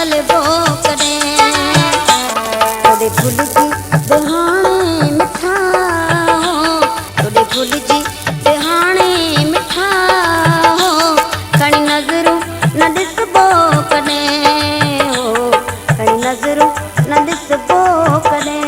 सलबो कॾहिं तोॾे भुलिजी बिहाणे मिठा हो तोॾे भुलिजी बिहाणे मिठा हो खणी नज़रूं न ॾिसबो कॾहिं हो खणी नज़रूं न ॾिसबो कॾहिं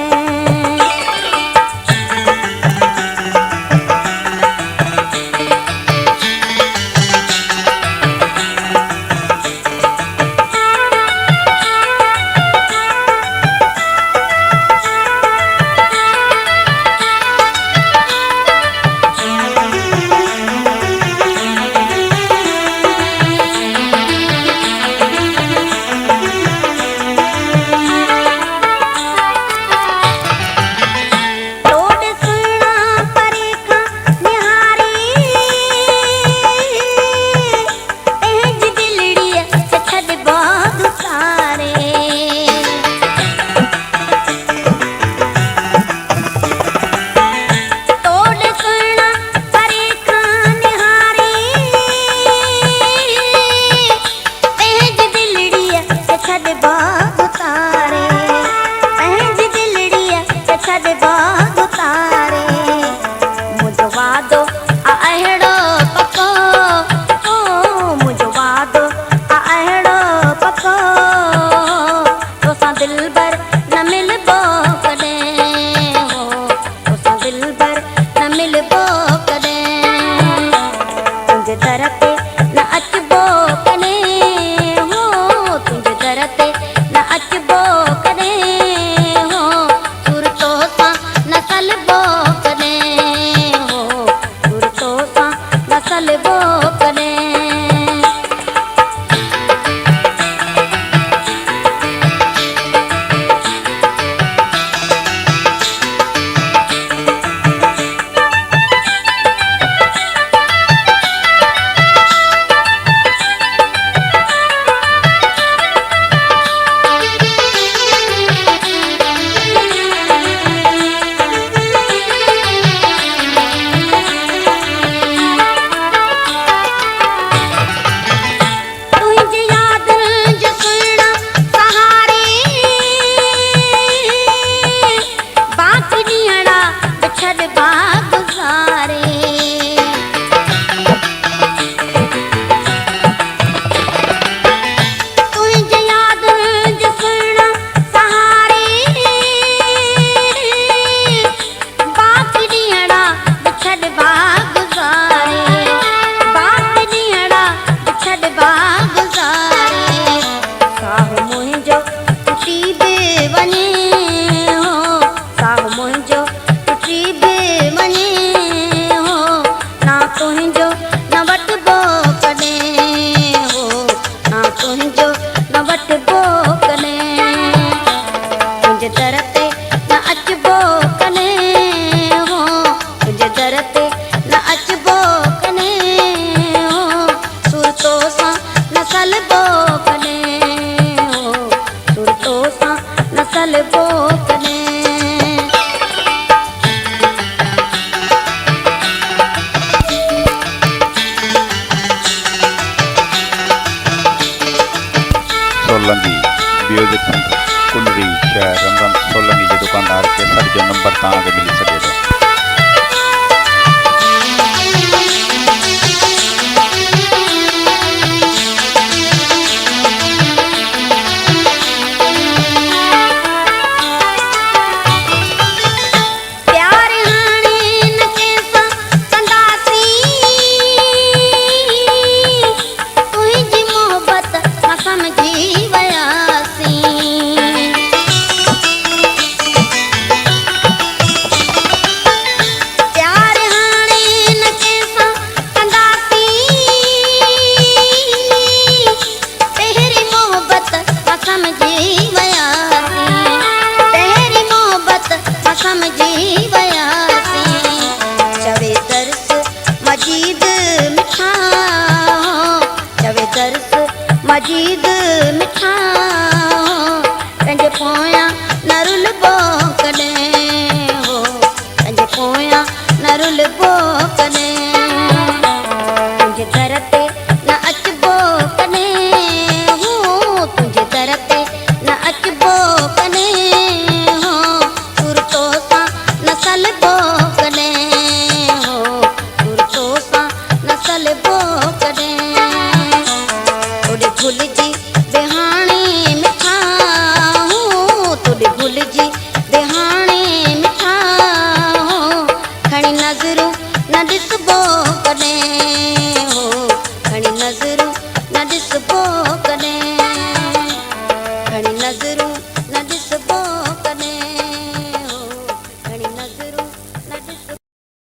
सोलंकी म्यूजिक सेंटर कुंडरी शहर रमरम सोलंकी के दुकानदार के सर जो नंबर तक मिली सके तो मजीद मिठा पंहिंजे पोयां न रुलबो कॾहिं हो पंहिंजे पोयां न रुलबो कॾहिं तुंहिंजे दर ते न अचबो कॾहिं हो तुंहिंजे दर ते ॻाल्हिबो कॾहिं तोॾे भुलिजी बेहाणे मिठा तोॾे भुलिजी बेहाणे मिठा खणी नज़रूं न ॾिसबो कॾहिं